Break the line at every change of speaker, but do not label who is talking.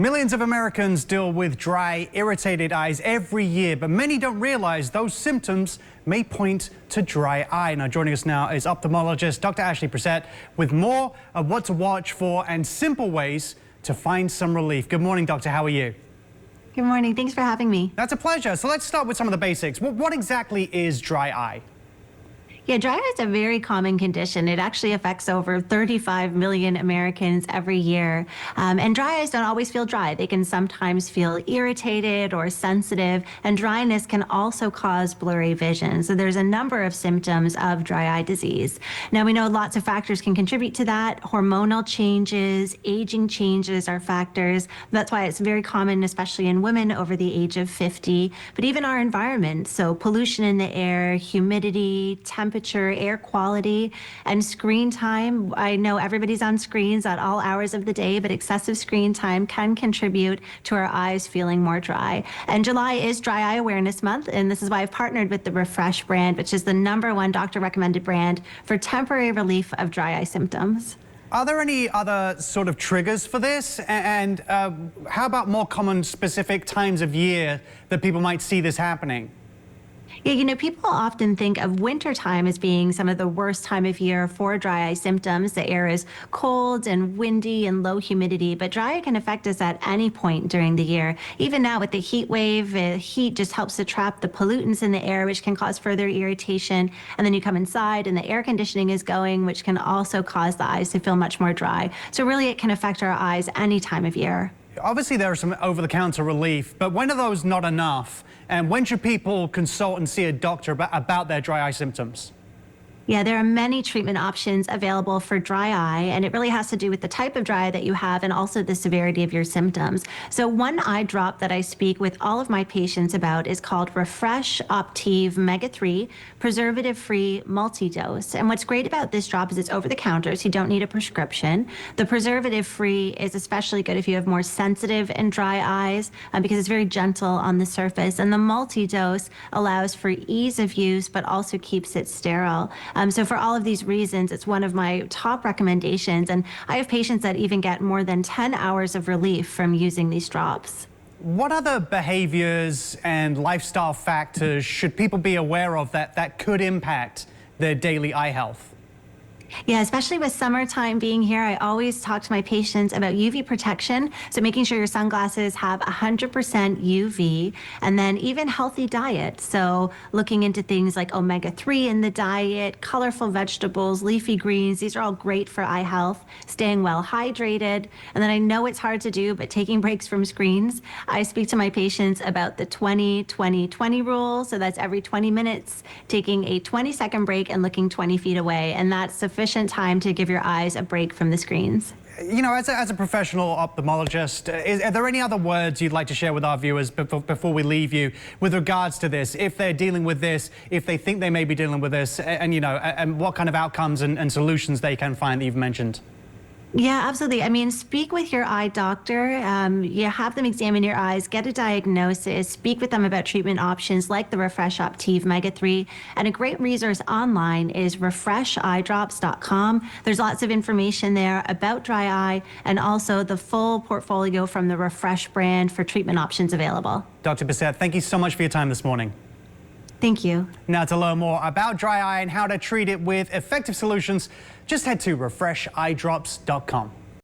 Millions of Americans deal with dry, irritated eyes every year, but many don't realize those symptoms may point to dry eye. Now, joining us now is ophthalmologist Dr. Brissette with more of what to watch for and simple ways to find some relief. Good morning, doctor. How are you?
Good morning. Thanks for having me.
That's a pleasure. So let's start with some of the basics. What exactly is dry eye?
Yeah, dry eye is a very common condition. It actually affects over 35 million Americans every year. And dry eyes don't always feel dry. They can sometimes feel irritated or sensitive, and dryness can also cause blurry vision. So there's a number of symptoms of dry eye disease. Now, we know lots of factors can contribute to that. Hormonal changes, aging changes are factors. That's why it's very common, especially in women over the age of 50. But even our environment, so pollution in the air, humidity, temperature, air quality, and screen time. I know everybody's on screens at all hours of the day, but excessive screen time can contribute to our eyes feeling more dry. And July is Dry Eye Awareness Month, and this is why I've partnered with the Refresh brand, which is the #1 doctor-recommended brand for temporary relief of dry eye symptoms.
Are there any other sort of triggers for this? And how about more common specific times of year that people might see this happening?
Yeah, you know, people often think of wintertime as being some of the worst time of year for dry eye symptoms. The air is cold and windy and low humidity, but dry eye can affect us at any point during the year. Even now with the heat wave, heat just helps to trap the pollutants in the air, which can cause further irritation. And then you come inside and the air conditioning is going, which can also cause the eyes to feel much more dry. So really it can affect our eyes any time of year.
Obviously, there are some over-the-counter relief, but when are those not enough? And when should people consult and see a doctor about their dry eye symptoms?
Yeah, there are many treatment options available for dry eye, and it really has to do with the type of dry eye that you have and also the severity of your symptoms. So one eye drop that I speak with all of my patients about is called Refresh Optive Mega 3 preservative-free multi-dose. And what's great about this drop is it's over the counter, so you don't need a prescription. The preservative-free is especially good if you have more sensitive and dry eyes because it's very gentle on the surface. And the multi-dose allows for ease of use, but also keeps it sterile. So for all of these reasons, it's one of my top recommendations. And I have patients that even get more than 10 hours of relief from using these drops.
What other behaviors and lifestyle factors should people be aware of that could impact their daily eye health?
Yeah, especially with summertime being here, I always talk to my patients about UV protection. So making sure your sunglasses have 100% UV, and then even healthy diet. So looking into things like omega-3 in the diet, colorful vegetables, leafy greens. These are all great for eye health. Staying well hydrated. And then I know it's hard to do, but taking breaks from screens. I speak to my patients about the 20-20-20 rule. So that's every 20 minutes, taking a 20-second break and looking 20 feet away. And that's sufficient time to give your eyes a break from the screens.
You know, as a professional ophthalmologist, are there any other words you'd like to share with our viewers before we leave you with regards to this? If they're dealing with this, if they think they may be dealing with this, and, you know, and what kind of outcomes and solutions they can find that you've mentioned?
Yeah, absolutely. I mean, speak with your eye doctor. You have them examine your eyes, get a diagnosis, speak with them about treatment options like the Refresh Optive Mega 3. And a great resource online is refresheyedrops.com. There's lots of information there about dry eye and also the full portfolio from the Refresh brand for treatment options available.
Dr. Brissette, thank you so much for your time this morning.
Thank you.
Now, to learn more about dry eye and how to treat it with effective solutions, just head to refresheyedrops.com.